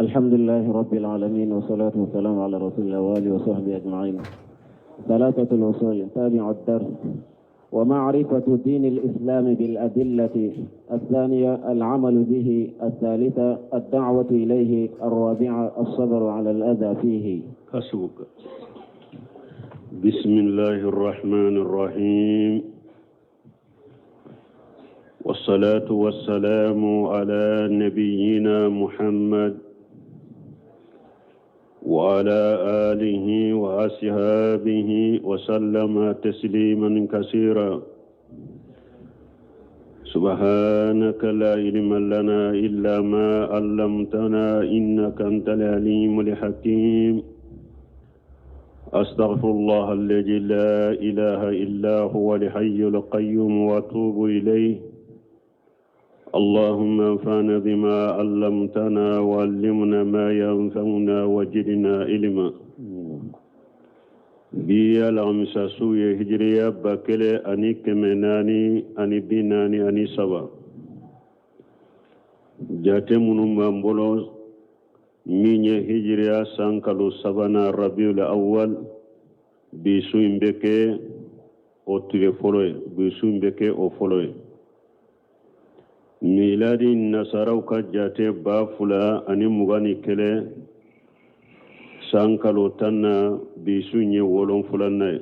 الحمد لله رب العالمين والصلاة والسلام على رسول الله وآله وصحبه أجمعين. ثلاثة الأصول: تابع الدرس، ومعرفة دين الإسلام بالأدلة. الثانية العمل به. الثالثة الدعوة إليه. الرابعة الصبر على الأذى فيه. حسبك. بسم الله الرحمن الرحيم، والصلاة والسلام على نبينا محمد وعلى آله وأصحابه وسلم تسليما كثيرا. سبحانك لا علم لنا إلا ما علمتنا إنك أنت العليم الحكيم. أستغفر الله الذي لا إله إلا هو الحي القيوم وأتوب إليه. اللهم انفعنا بما علمتنا وعلمنا ما ينفعنا وزدنا علما. بيا الأمساسوية هجرية باكلة أني كمناني أني بناني أني سبا جاتي منو مامبولوز ميني هجرية سانكالو سبانا ربيع الأول بيسوين بكي أو تلفولوي بيسوين بكي أو فولوي. ميلادي نصارو كجاتي بافلا أني مغاني كله سانكالو تانا بيسوني ولون فلاناي.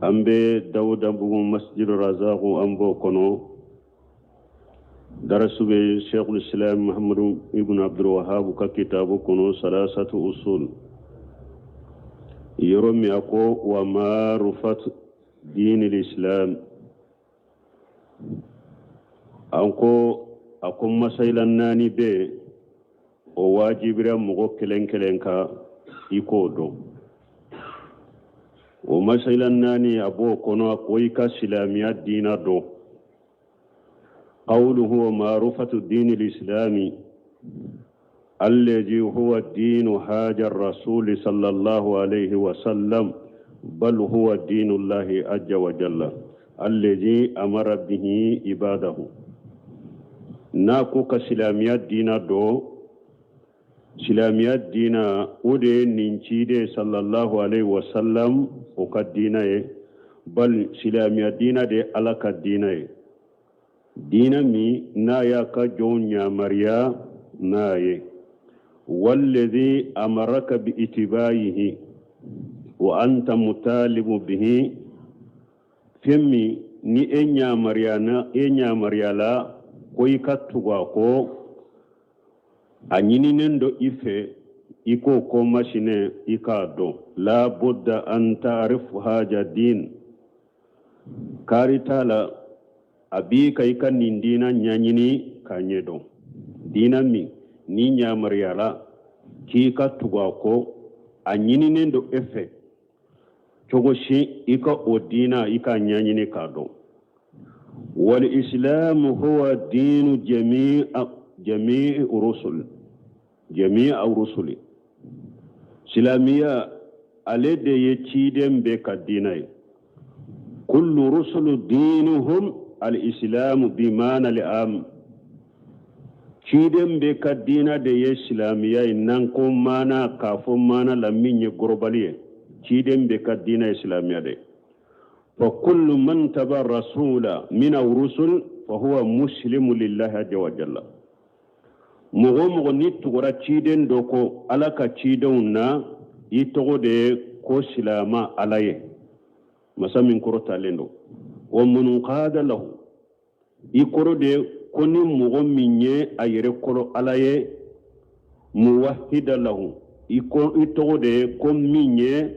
أمبي داود أبو مسجد الرزاق أمبو كنو درسوا بشيخ الإسلام محمد ابن عبد الوهاب ككتاب كنو ثلاثة أصول يرمي أكو ومعرفة دين الإسلام. أكو مسائل ناني بي o wajibira mogo kelen ka iko do o masailan nani abo kono akoy ka silamiya dina do. qawluhu wa ma'rifatu din al-islam alladhi huwa din haja ar-rasul sallallahu alayhi wa sallam bal huwa din Allah azza wa jalla alladhi amara bihi ibadahu. na ko ka silamiya dina do silamiya dina ode nincide sallallahu alaihi wasallam o ka dina ye bal silamiya dina de ala ka dina ye dina mi na ya ka jonya mariya na ye walladhi amaraka bi itibaihi wa anta mutalibu bihi femi ni enya mariya la koy kattuga ko anyini nendo ife iko ko mashine ikado la budda an ta'rifu haja din karitala abika ikan dina nyanyini kanyedo dina mi ni nyamariyala ki katuga ko anyini nendo efe chogoshi ika odina ika nyanyini kado. wal islam huwa dinu جميع الرسل سلامية على يتيدم بكديناي كل رسل دينهم الإسلام بمعنى العام تيدم بكدينا دي سلامية نانكم مانا كافم مانا لمن يغرباليه تيدم بكدينا إسلامية دي فكل من تبع الرسول من الرسل فهو مسلم لله عز وجل. mogo ni tugura ciden doko alaka cidon na itogo de ko silama alaye masamin korota lendo wa munun qada lahu ikoro de koni mogo minye ayere kolo alaye muwahhida lahu itogo de ko minye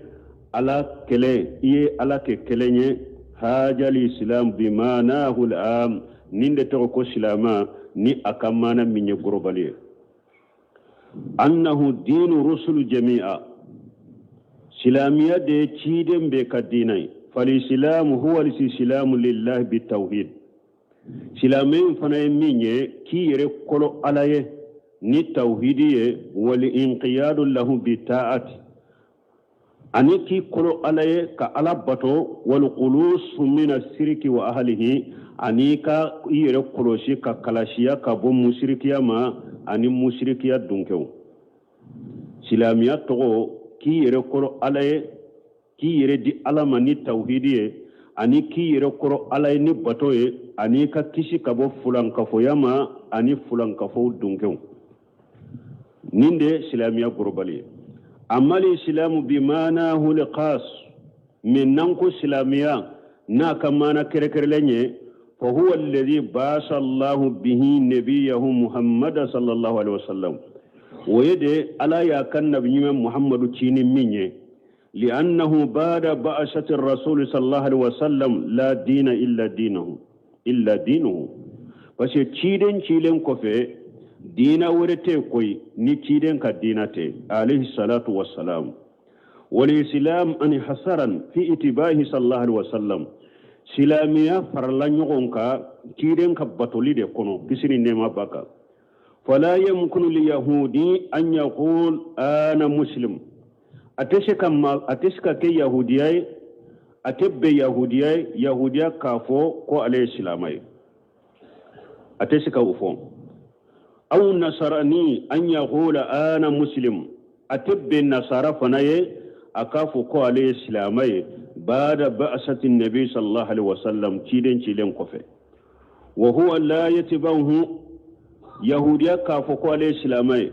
ala kele iye ala ke kelenye hajal islam bimanahu al-am ninde to ko silama ni akamana minye gorobali annahu dinu rusul jami'a silamiya de ciden be kadinai fal-islam huwa al-islam lillah bitawhid. silamin fana minye ki yere kolo alaye ni tawhidiye wal inqiyadu lahu bita'ati ani ki kolo alaye ka alabato wal qulus min as-sirki wa ahlihi ani ka yere koloshi ka kalashiya ka bo musrikiya ma ani mushrikiya dunkew silamiya togo ki yere koro alaye ki yere di alama ni tawhidiye ani ki yere koro alaye ni batoye ani ka kisi kabo fulankafoyama ani fulankafo dunkew ninde silamiya gorobali amali islamu bimanahu liqas min nanko silamiya na kamana kerekerlenye فهو الذي باس الله به نبيه محمد صلى الله عليه وسلم ويدي ألا يكن نبي محمد تشيني مني لأنه بعد بعثة الرسول صلى الله عليه وسلم لا دين إلا دينه بس تشيدن كفي دين ورته كوي ني تشيدن كدينته عليه الصلاة والسلام والإسلام أن حسرا في اتباعه صلى الله عليه وسلم silamiya farla ɲɔgɔn ka kiren ka batoli de kɔnɔ kisiri nema baka fala yamkunu li yahudi an yaqul ana muslim atese ka ke yahudiya atebbe yahudiya kafo ko ale islamai atese ka ufo aw nasarani an yaqul ana muslim atebbe nasara fanaye akafo ko ale islamai بعد بعثة النبي صلى الله عليه وسلم تشيلن كوفي وهو لا يتبعه يهوديا كافوكو عليه السلامي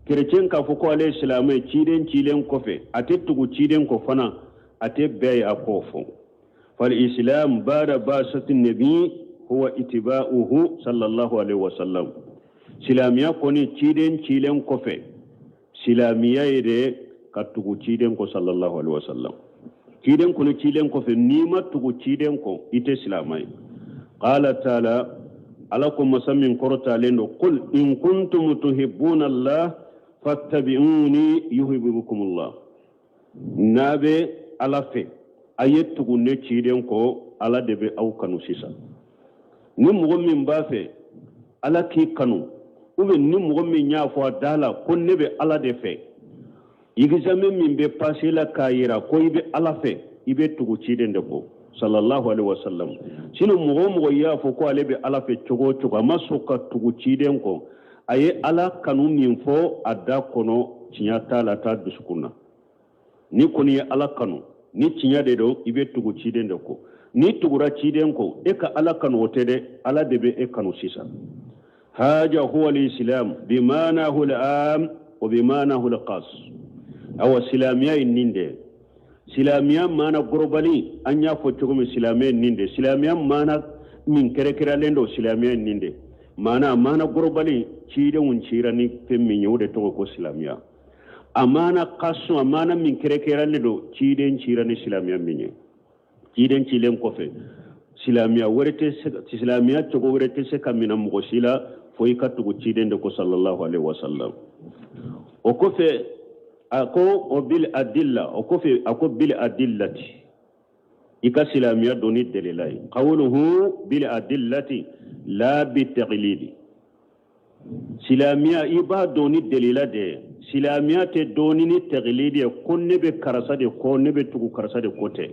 كريتين كافوكو عليه السلامي تشيلن كوفي اتتغو تشيلن كوفنا اتبعي اكوفو فالإسلام بعد بعثة النبي هو اتباعه صلى الله عليه وسلم سلاميا كوني تشيلن كوفي سلاميا يدي كتغو تشيلن كو صلى الله عليه وسلم ciden kono cilen ko fe nima tugu ciden ko ite islamai qala taala ala ko masamin korota lendo qul in kuntum tuhibbuna allah fattabi'uni yuhibbukum allah nabe ala fe ayet tugu ne ciden ko ala debe aw kanu sisa ni mugo min ba fe ala ki kanu ube ni mugo min nya fo dala ko nebe ala de fe igizame min be pasila kayira ko ibe ala fe ibe tugu ciden de ko sallallahu alaihi wasallam sino mugo ya fo ko ale be ala fe cogo masuka tugu ciden ko aye ala kanu min fo adda kono cinya tala ta dusukuna ni koni ala kanu ni cinya de do ibe tugu ciden de ko ni tugura ciden ko e ka ala kanu wotede ala debe e kanu sisa haja huwa al-islam bimanahu al-am wa bimanahu al-qas awa silamiya ninde silamiya mana gorobali anya fo cogo silamiya ninde silamiya mana min kere lendo silamiya ninde mana gorobali cide un cirani femmi nyude to ko silamiya amana qasu amana min kere lendo cide cirani silamiya minye cide cilen ko fe silamiya werete silamiya cogo werete se kamina mo sila fo ikatu cide de ko sallallahu alaihi wasallam o ko fe ako bil adilla ako fi ako bil adillati ika silamiya doni delilai qawluhu bil adillati la bi taqlidi silamiya iba doni delila de silamiya te doni ni taqlidi ko nebe karasa de ko nebe tugu karasa de kote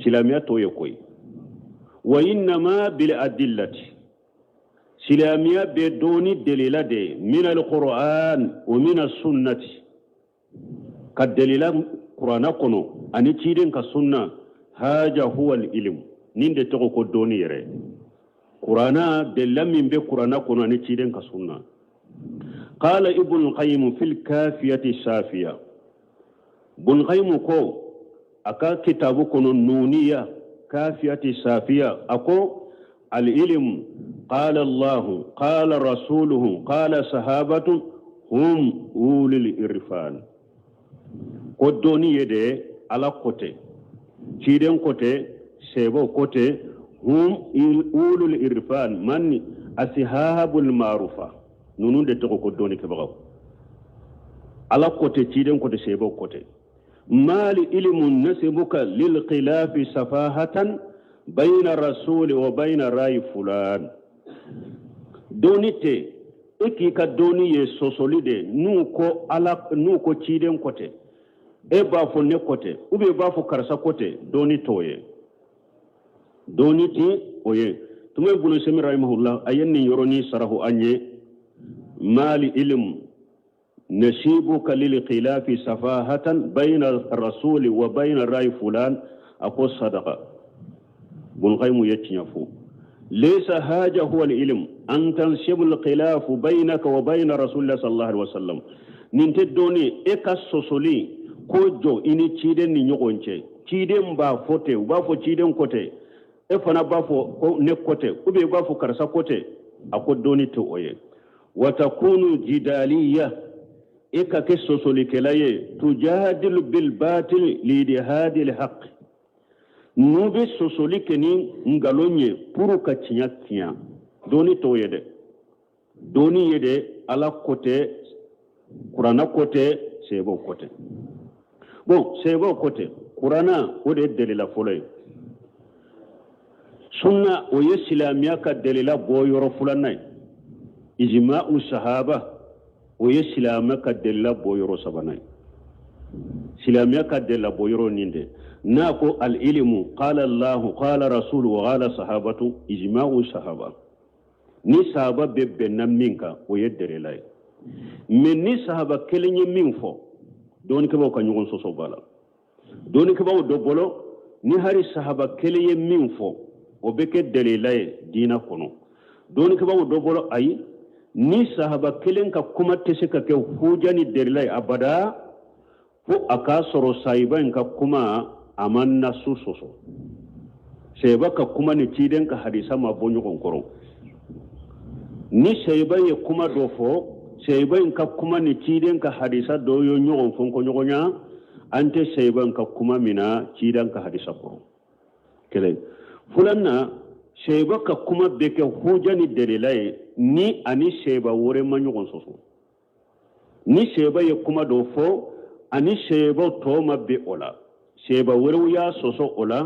silamiya to yokoy wa inna ma bil adillati silamiya be doni delila de min al qur'an wa min as sunnati kadalila qur'ana kono ani ciden ka sunna haja huwa al-ilm ninde to ko doni yere qur'ana de lamin be qur'ana kono ani ciden ka sunna qala ibn qayyim fil kafiyati safiya ibn qayyim ko aka kitabu kono nuniya kafiyati safiya ako al-ilm qala allah qala rasuluhu qala sahabatu hum ulul irfan ko doni yede ala kote ciden kote sebo kote hum ulul irfan man ashabul ma'rufa nunun de to ko doni ke bagaw ala kote ciden kote sebo kote mali ilmun nasibuka lil khilafi safahatan bayna rasuli wa bayna rai fulan donite eki ka doni ye sosolide nu ko ciden kote e ba fo ne kote ube ba fo karsa kote doni toye doni ti oye tume bunu semi rahimahullah ayenni yoroni sarahu anye ما لعلم نشيبك للخلاف سفاهة بين الرسول وبين رأي فلان أقول صدقة بنغيم يتنفو ليس هذا هو العلم أن تنشب الخلاف بينك وبين رسول الله صلى الله عليه وسلم ننتدوني إكا سوسولي كوجو إني تشيدن نيوغونشي تشيدن بافوتي وبافو تشيدن كوتي إفنا بافو نكوتي وبي بافو كرسا كوتي أقول دوني تؤوي وتكون جدالية إكا كسوسولي كلاي تجادل بالباطل لإدهاد الحق نوبي سوسولي كني نغالوني پورو كتنيا كيا دوني تويدي دوني يدي على كوتي قرانا كوتي سيبو كوتي bon سيبو كوتي قرانا ودي الدليل فولي سنة ويسلاميا كالدليل بويرو فلاناي إجماع الصحابة ويسلاميا كالدليل بويرو سباناي سلاميا كالدليل بويرو نيندي ناكو العلم قال الله قال رسول وقال صحابته إجماع الصحابة ni sahaba bebbe nan minka o yeddere lay men ni sahaba kelenye min fo don ke baw ka nyugon soso bala don ke baw do bolo ni hari sahaba kelenye min fo o beke delilay dina kono don ke baw do bolo ay ni sahaba kelen ka kuma tese ka ke hujani delilay abada fo aka soro saiba ka kuma amanna susoso seba ka kuma ni tiden ka hadisa ma bonyo konkoro ni seba ye kuma do fo seba ka kuma ni tiden ka hadisa do yo nyogon fonko nyogonya ante seba ka kuma mina tiden ka hadisa ko kele fulanna seba ka kuma beke hujani delilay ni ani seba wore ma nyogon soso ni seba ye kuma do fo ani seba to mabbe ola seba wore ya soso ola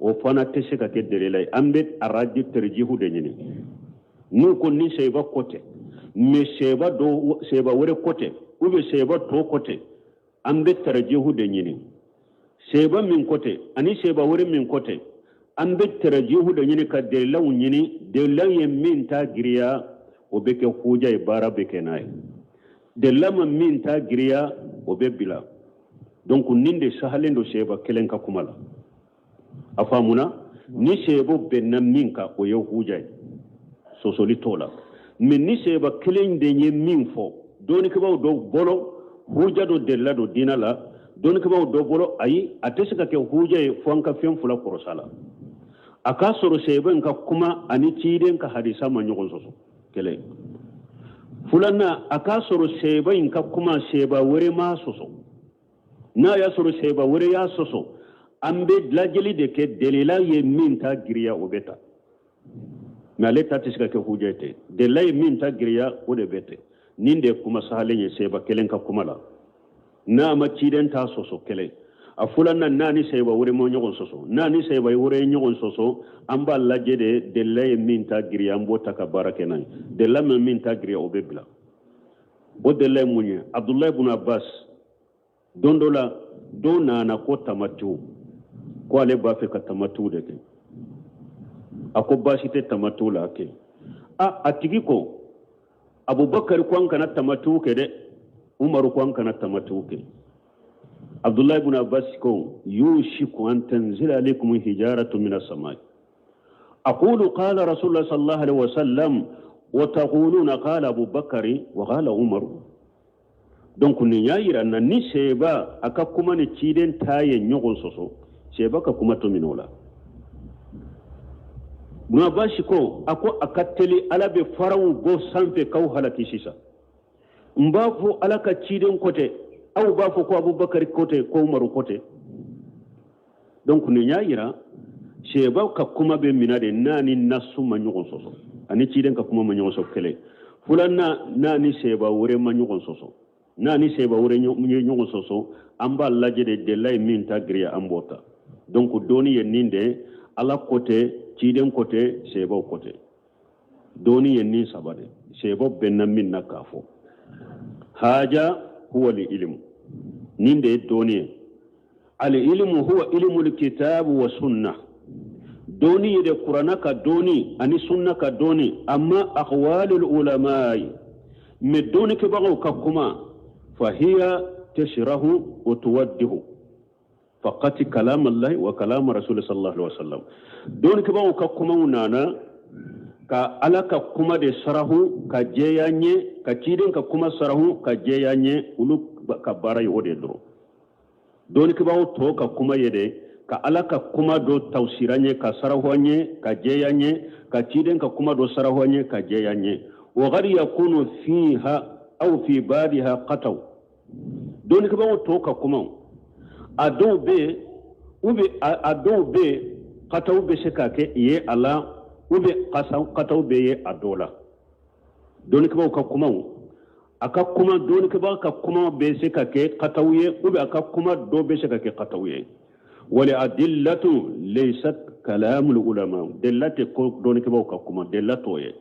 o fana tese ka ke delilay ambe araji terjihu de nyini nu ko ni seba kote me seba do seba wore kote ube seba to kote ambe terjihu de nyini seba min kote ani seba wore min kote ambe terjihu de nyini ka delilaw nyini delilaw ye min ta giriya o beke huja ibara beke nay delama min ta giriya o be bila donc ninde sahalendo seba kelen ka kumala afamuna ni sebo benna minka o yo hujay sosoli tola min ni seba kelen de nye minfo doni ke baw do bolo huja do della do dinala doni ke baw do bolo ayi atesika ke hujay fonka fem fula korosala aka soro seba nka kuma ani tiden ka hadisa ma nyogon soso kele fulana aka soro seba nka kuma seba wore ma soso na ya soro seba wore ya soso ambe dlajeli de ke delila ye minta giriya obeta na leta tisika ke hujete delila ye minta giriya ode bete ninde kuma sahalenye seba kelen ka kumala na ma tiden ta soso kele afulana nani seba wore mo nyogon soso nani seba wore nyogon soso amba lajede delila ye minta giriya mbota ka barake nan delila me minta giriya obebla o delila munye Abdullah ibn Abbas dondola do nana ko tamatu ko ale ba fe ka tamatu de ke ako basite tamatu la ke atigi ko Abubakar ko an kana tamatu ke de Umar ko an kana tamatu ke Abdullah ibn Abbas ko yushiku an tanzila alaykum hijaratu min as-samai aqulu qala rasulullah sallallahu alaihi wasallam wa taquluna qala Abubakar wa qala Umar donc ni yayira na ni seba aka kuma ni ciden taye nyogon soso seba ka kuma to minola muna bashi ko ako akateli alabe farawu go sanfe kaw halaki sisa mbafu alaka ciden kote au bafu ko Abubakar kote ko Umar kote donc ni yayira seba ka kuma be minade nani nasu ma nyogon soso ani ciden ka kuma ma nyogon soso kele fulanna nani seba wore ma nyogon soso nani seba wore nyogon soso amba lajede de lay minta griya ambota donc doni yeninde ala côté ciden côté seba côté doni yenni sabade seba benna minna kafo haja huwa li ilm ninde doni al ilmu huwa ilmu al kitab wa sunnah doni de qur'ana ka doni ani sunna ka doni amma aqwalul ulama مدون كبغو ككما فهي تشره وتوده فقط كلام الله وكلام رسول صلى الله عليه وسلم دون كبغو ككما ونانا ka ala ka kuma de sarahu ka jeyanye ka ciden ka kuma sarahu ka jeyanye ulu ka bara yode dro doni ke bawo to ka kuma yede ka ala ka kuma do tawsiranye ka sarahuanye ka jeyanye ka ciden ka kuma do sarahuanye ka jeyanye wa gari yakunu fiha aw fi badiha qataw doni ke bawo to ka kuma adobe qataw be shekake ye ala ube qataw beye adola doni ke ka kuma aka kuma doni ke ka kuma be se ka ke qatawye ube aka kuma do be se ka ke qatawye wali adillatu laysat kalam al ulama dillati ko doni ke ka kuma dillato ye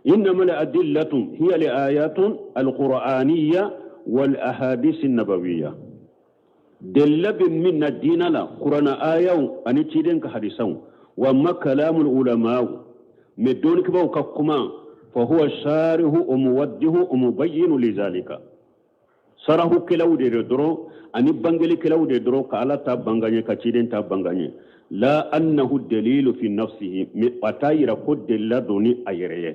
انما الادله هي الايات القرانيه والاحاديث النبويه دلب من الدين لا قران ايه ان تشيدن كحديثا وما كلام العلماء مدون كباو ككما فهو شارح وموجه ومبين لذلك سره كلاو دي درو اني بانغلي كلاو دي درو كالا تا بانغاني كاتيدن تا بانغاني لا انه الدليل في نفسه متاير كود لا دوني ايريه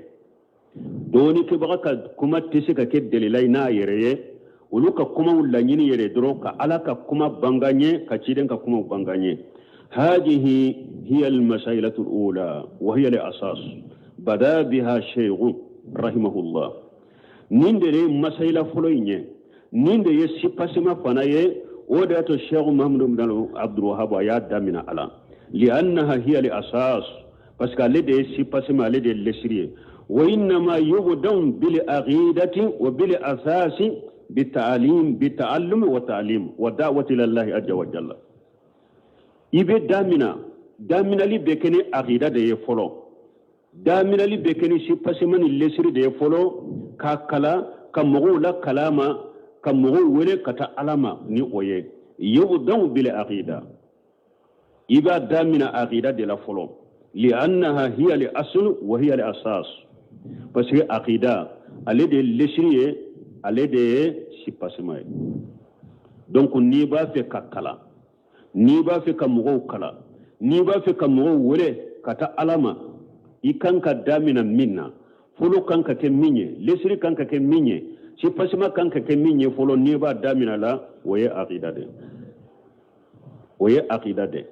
دوني كبا كما تسكا كدليلاي نا ايريه ولوكا كما ولا ني يري درو كالا كما بانغاني كاتيدن كما بانغاني هذه هي المسائل الأولى وهي الأساس بدا بها شيخ رحمه الله نندري مسائل فلوينه نندري سيباسما فناي ودات الشيخ محمد بن عبد الوهاب يا دامنا على لأنها هي الأساس بس قال لدي سيباسما لدي لسري وإنما يبدأ بالعقيدة وبالأساس بالتعلم والتعليم ودعوة إلى الله عز وجل ibe damina li bekeni aqida de folo damina li bekeni sipasimani lesiri de folo ka kala ka mugu la kalama ka mugu wele kata alama ni oye yubdan bil aqida iba damina aqida de la folo li annaha hiya li asl wa hiya li asas parce que aqida ale de lesiri ale de sipasimai donc ni ba fe ka kala ni ba fi ka mɔgɔw kala ni ba fi ka mɔgɔw wele ka taa ala ma i kan ka damina min na folo kan ka kɛ min ye lesiri kan ka kɛ min ye sipasima kan ka kɛ min ye fɔlɔ ni b'a damina la o ye aqida de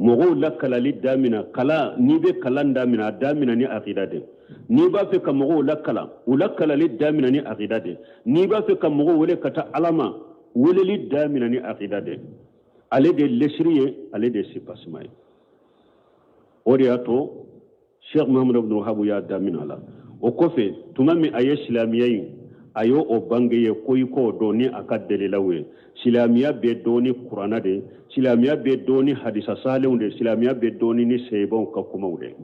mɔgɔw la kalali damina kala ni bɛ kalan damina a damina ni aqida de ni b'a fɛ ka mɔgɔw la kala u la kalali damina ni aqida de ni b'a fɛ ka mɔgɔw wele ka taa ala ma weleli damina ni aqida de ale de lesriye ale de sipasmay oriato Sheikh Muhammad ibn Wahhab ya damina la o kofe tumami aye islamiyai ayo o bangeye koy ko doni akadele lawe islamiya be doni qur'ana de islamiya be doni hadisa salihun de islamiya be doni ni sebon ka kuma wude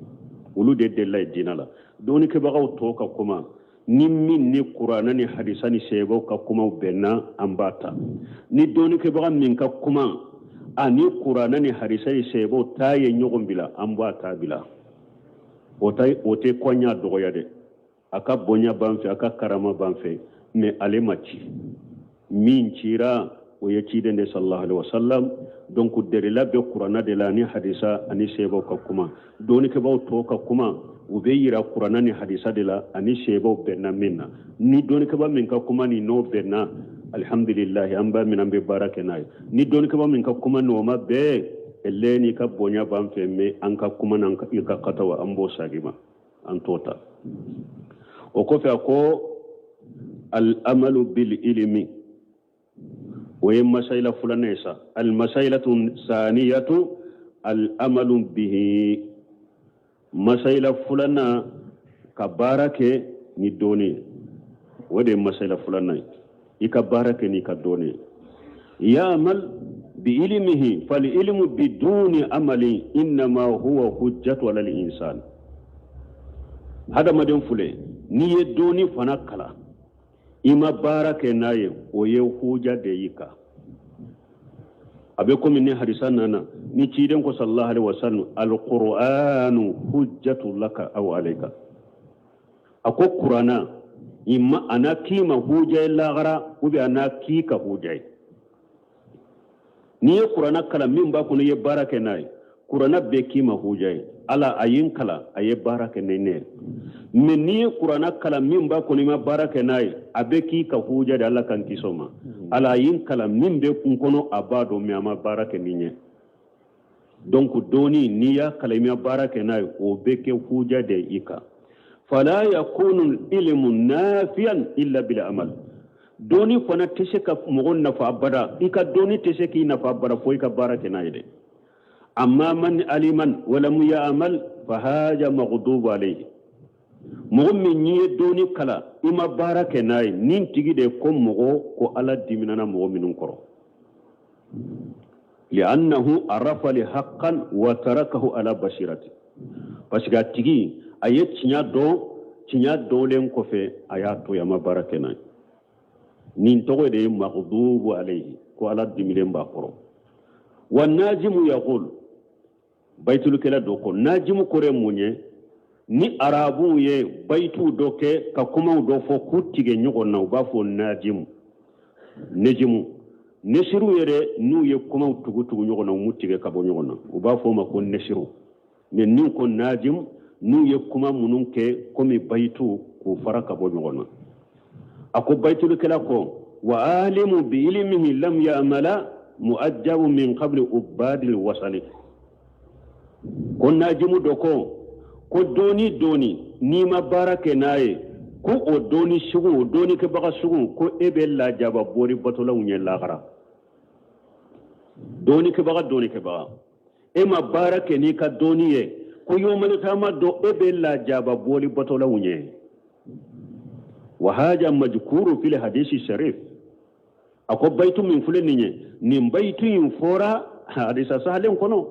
ulu de delay dinala doni ke bagaw to ka kuma ni min ni qur'ana ni hadisa ni sebon ka kuma benna ambata ni doni ke bagam min ka kuma ani qur'ana ni hadisa ni sebon taye nyogom bila ambata bila ote konya dogoya de aka bonya banfe aka karama banfe me ale machi min cira o ye ciden de sallallahu alaihi wasallam donc dere la be qur'ana de la ni hadisa ani sebo ka kuma doni ke baw to ka kuma u be yira qur'ana ni hadisa de la ani sebo benna minna ni doni ke ba min ka kuma ni no benna alhamdulillah amba min ambe barake nay ni doni ke ba min ka kuma no ma be eleni ka bonya banfe me an ka kuma nan ka katawa ambo sagima an tota o ko fe ko al amalu bil ilmi wa masaila fulanesa al masailatu saniyatu al amalu bihi masaila fulana ka barake ni doni wode masaila fulana ika barake ni ka doni ya amal bi ilmihi fal ilmu biduni amali inma huwa hujjatu ala al insan hada maden fule ni ye doni fana kala ima barake naye o ye huja de yika abe ko min hadisa nana ni ciden ko sallallahu alaihi wasallam alqur'anu hujjatu laka aw alayka ako qur'ana imma ana kima hujay lagara ubi ana kika hujay ni qur'ana kala min ba kunu ye barake nay qur'ana be kima hujay ala ayin kala aye barake ne men ni qur'ana kala min ba kunu ma barake nay abe kika hujay Allah kan kisoma ala ayin kala min be kun kono abado mi ama barake ninye donc doni niya kala mi barake nay o be ke hujay de ika فلا يكون العلم نافيا الا بالعمل دوني فنا تشك مغن نفع بدا إيكا دوني تشكي نفع بدا فويكا بارك نايدي أما من علما ولم يعمل فهذا مغضوب عليه مغمي نيه دوني كلا إما بارك ناي نين تيجي دي كم مغو كو ألا ديمنانا مغمنون كرو لأنه عرف لحقا وتركه على بشيرته فشكا تيجي aye tinya do len ko fe ayato ya mabarake na nin to de maghdubu alayhi ko ala dimilen ba koro wan najimu yaqul baytul kala do ko najimu kore munye ni arabu ye baytu doke ka kuma do fo kutige nyugo na ba fo najimu neshiru yere nu ye kuma tugu nyugo na mutige ka bo nyugo na ba fo ma ko neshiru men nin ko najimu nu ye kuma munun ke komi baytu ko faraka bo nyogona ako baytul kala ko wa alimu bi ilmihi lam ya'mala mu'ajjabu min qabli ubadil wasali ko najimu doko ko doni ni ma barake naye ko o doni shugu o doni ke baka shugu ko ebe la jaba bori batola unye lagara doni ke baka e ma barake ni ka doni ye ko yomal kama do ebe la jaba boli batola unye wa haja majkuru fil hadisi sharif ako baytu min fuleninye nim baytu yin fora hadisa sahlen kono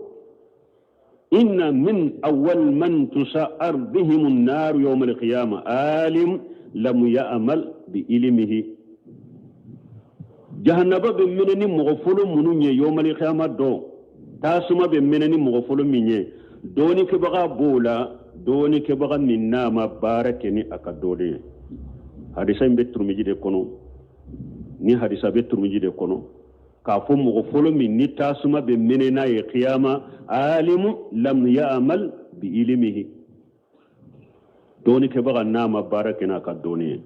inna min awwal man tusa'ar bihim an-nar yawm al-qiyamah alim lam ya'mal bi ilmihi jahannaba be meneni mogofolo mununye yawm al-qiyamah do tasuma be meneni mogofolo minye doni ke baga bola doni ke baga minna ma barake ni akadode hadisa be turmiji de kono ni hadisa be turmiji de kono ka fo mo folo min ni tasuma be menena ye qiyama alimu lam ya'mal bi ilmihi doni ke baga nama barake na akadone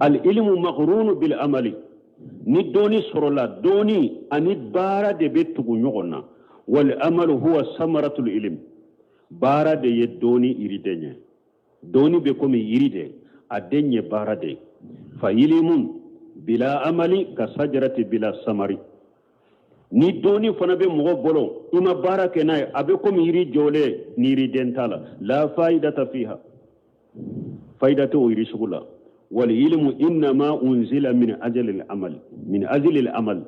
al ilmu maghrun bil amali ni doni sorola doni ani bara de be tugu nyogona wal amalu huwa samaratul ilm bara de ye doni iridenye doni be komi iride adenye bara de fa ilimun bila amali ka sajarati bila samari ni doni fana be mo bolo ima bara kenay abe komi iri jole ni iridentala la faidata fiha faidatu iri shugula wal ilmu inma unzila min ajli al amal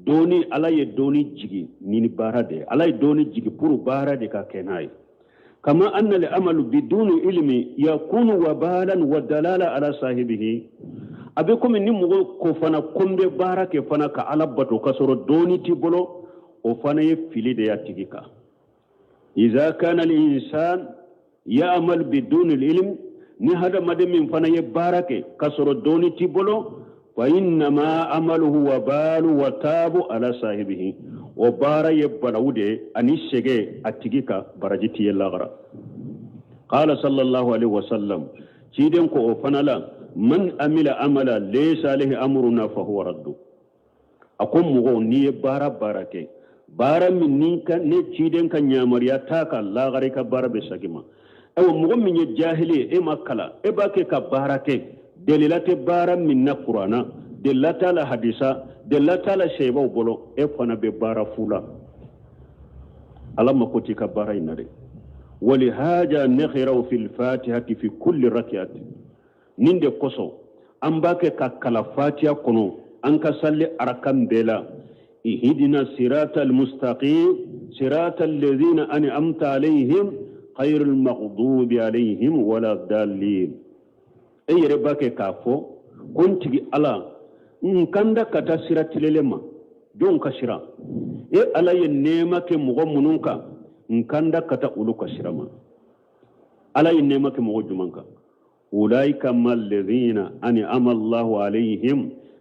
doni ala ye doni jigi ni bara de ala ye doni jigi pour bara de ka kenay كما أن الأمل بدون علم يكون وبالا ودلالا على صاحبه أبيكم إني مغو كفنا كم بارك فنا كعلبة كسر دوني تبلو وفنا يفلي دياتيكا إذا كان الإنسان يعمل بدون العلم نهذا مدم فنا يبارك كسر دوني تبلو فإنما عمله وبال وتاب على صاحبه وبارا يبلاودي أني شجع أتيكا برجتي اللغرة قال صلى الله عليه وسلم شيدن كو فنلا من عمل عملا ليس عليه أمرنا فهو رد أقوم مغو ني بارا باركي بارا من نيكا نيشيدن كنيامريا تاكا لاغري كبارا بساكما أو مغو من الجاهلي إما كلا إباكي كباركي دليلات بارا من نقرانا دلالات على حديثا دلالات على شيبا بولو إفنا ببارا فولا ألما كنت كبارا ينري ولهذا نخيرو في الفاتحة في كل ركعة نند قصو أمباك كاكلا فاتحة كنو أنك صلي أركام بلا إهدنا صراط المستقيم صراط الذين أنعمت عليهم غير المغضوب عليهم ولا الضالين أي رباك كافو كنت على nkanda kata sira tilelema don ka sira ala ye nema ke mugo mununka nkanda kata ulu ka sira ma ala ye nema ke mugo jumanka أولئك ما الذين أنعم الله عليهم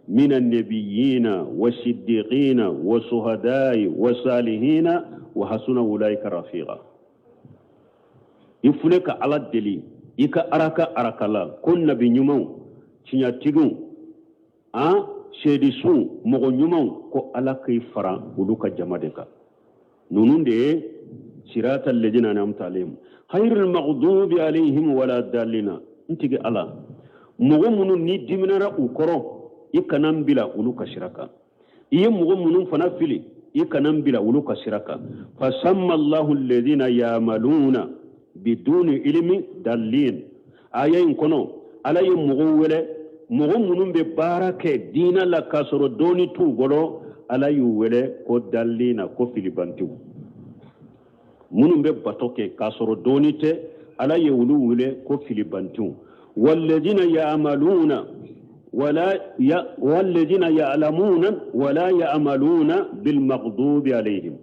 من النبيين والصديقين والشهداء والصالحين وحسن أولئك رفيقا يفلك على الدليل إيكا أراكا لا كن نبي نيمو تيغو شيدسون مغو نيمو كو على كي فرا ولوكا جمادكا نونون دي صراط الذين أنعمت عليهم غير المغضوب عليهم ولا الضالين انتي على مغو منو ني ديمنارا وكرو إيكا بلا ولوكا شركا إيه مغو منو فنافلي إيكا بلا ولوكا شركا فسمى الله الذين يعملون بدون علم دلين آيين كنو على يمغول مغمون ببارك دين لا كسر دوني تو غلو على يوله كو دلين كو فيليبانتو منون بباتوك كسر دوني تي على يولوله كو فيليبانتو والذين يعملون والذين يعلمون ولا يعملون بالمغضوب عليهم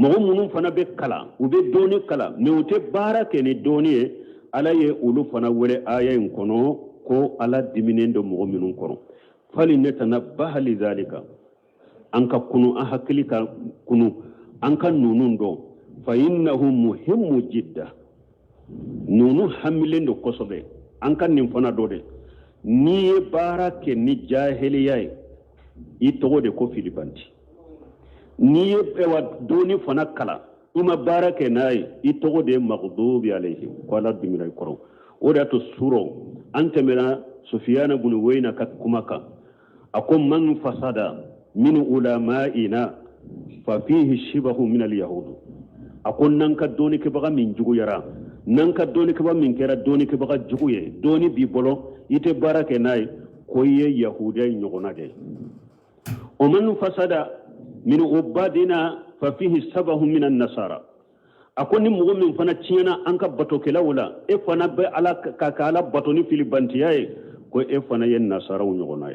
مغمون فنا بكلا وبدوني كلا نوتي بارك ني دوني على يولو فنا وله آيين كنو ko ala diminen do mogo minun kono fali netanabbaha lidhalika anka kunu ahakili ka kunu anka nunun do fa innahu muhimmu jidda nunu hamilen do kosobe anka nim fana do de ni barake ni jahiliyai itogo de ko filibanti ni ewa doni fana kala ima barake nay itogo de maghdubi alaihim ko ala diminen kono oda to suro anta mena sufyana bin wayna kumaka akum man fasada min ulama'ina fa fihi shibahu min al-yahud akon nan ka doni ke baga min jugu yara nan ka doni ke ba min kera doni ke baga jugu ye doni bi bolo ite barake nay koye yahudai nyogona de o man fasada min ubadina fa fihi sabahu min an-nasara akoni mugo min fana tiena anka bato kela wala e fana be ala ka ala bato ni filibantiyaye ko e fana yen nasara nyogona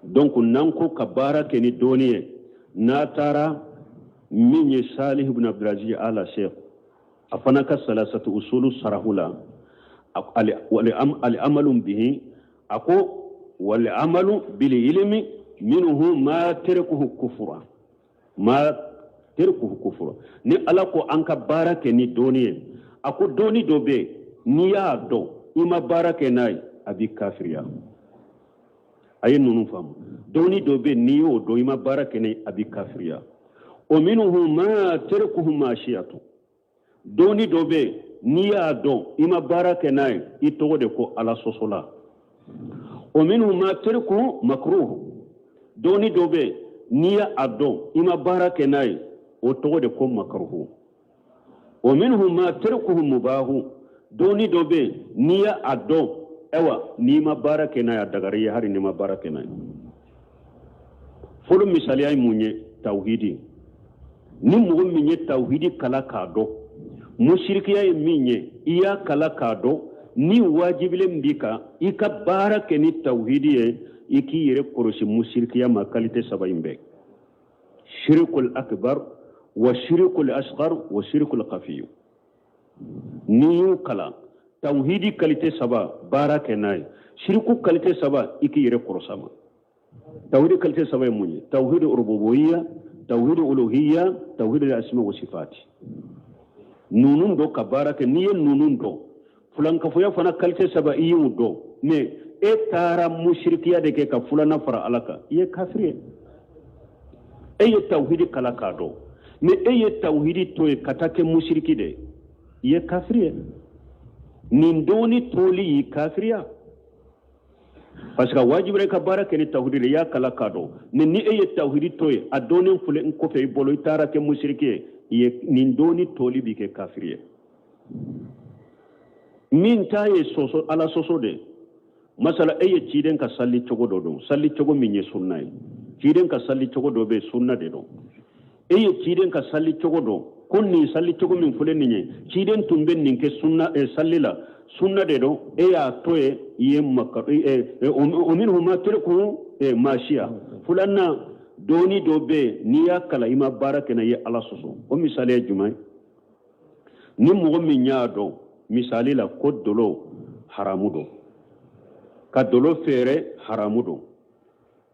donc nanko kabara ke ni doniye na tara minye salih ibn abdulaziz ala sheikh afana ka salasatu usulu sarahula al amalu bihi ako wal amalu bil ilmi minhu ma tarkuhu kufra ma terku kufura ni ala ko anka barake ni doniye ako doni dobe ni ya do ima barake nay abi kafiriya ayen nunu fam doni dobe ni yo do ima barake nay abi kafiriya o minhu ma terkuhu mashiyatu doni dobe ni ya do ima barake nay itogo de ko ala sosola o minhu ma terkuhu makruh doni dobe ni ya ado ima barake nay o togo de ko makruhu o minhum ma tarkuhu mubahu doni dobe niya addo ewa ni ma barake na ya dagare ya hari ni ma barake na fulu misali ay munye tauhidi ni mugo minye tauhidi kala kado mushriki ay minye iya kala kado ni wajibile mbika ika barake ni tauhidi e iki yere koroshi mushriki ya makalite sabaimbe shirkul akbar وشرك الأصغر وشرك الخفي نيو كلا توحيدي كاليتي سبا بارك ناي شركو كاليتي سبا إكي يري قرصاما توحيدي كاليتي سبا يموني توحيد الربوبية توحيد الألوهية توحيد الأسماء والصفات نونون دو كبارك نيه نونون دو فلان كفويا فانا كاليتي سبا إيو دو مي إتارا مشركيا دكي كفلانا فرا ألاكا إيه كافرية أي توحيدي كلا كادو mais eye tawhidi to katake mushriki de ye kafiriye nindoni toli kafiriya parce que wajibre ka barake ni tawhidi ya kala kado ni eye tawhidi to adone fule ko fe bolo itara ke mushriki ye nindoni toli bi ke kafiriye min taye soso ala soso de masala eye ciden ka salli chogo do salli chogo minye sunna ciden ka salli chogo do be sunna de do eye ciden ka salli chogo do konni salli chogo min fulen ni ciden tumben nin ke sunna sallila sunna de do e ya toye ye makka o minhu ma turku mashiya fulanna doni do be ni ya kala ima baraka na ye ala soso o misale jumai ni mo min nya do misali la kodolo haramudo ka dolo fere haramudo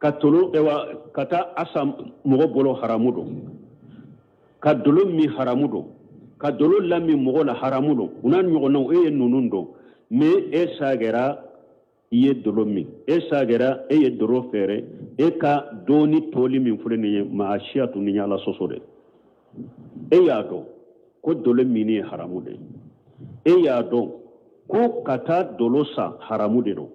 ka tolo ewa kata asam mogo bolo haramudo ka dolo mi haramudo ka dolo lami mogo la haramudo unan nyogona e nunundo me e sagera iye dolo mi e sagera e ye dolo fere e ka doni toli min fure ni ma ashiatu ni ala sosode e ya do ko dolo mi ni haramude e ya do ko kata dolo sa haramude do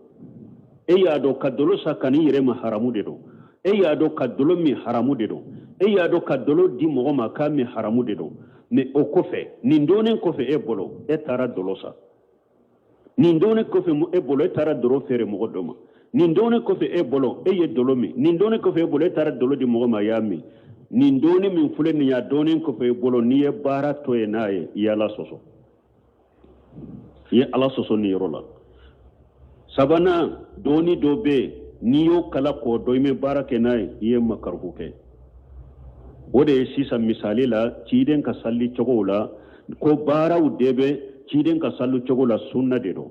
e ya do ka dolo sa kani yere ma haramude do e ya do ka dolo mi haramude do e ya do ka dolo di mogo ma ka mi haramude do me o kofe nin donen kofe e bolo e tara dolo sa nin donen kofe e bolo e tara dolo fere mogo do ma nin donen kofe e bolo e ye dolo mi nin donen kofe e bolo e tara dolo di mogo ma ya mi nin donen min fule ni ya donen kofe e bolo ni e bara to e naye yala soso ye ala soso ni yorola sabana doni dobe niyo kala ko doime barake nay ye makarhu ke ode sisa misali la ciden ka salli chogola ko baraw debe ciden ka sallu chogola sunna de do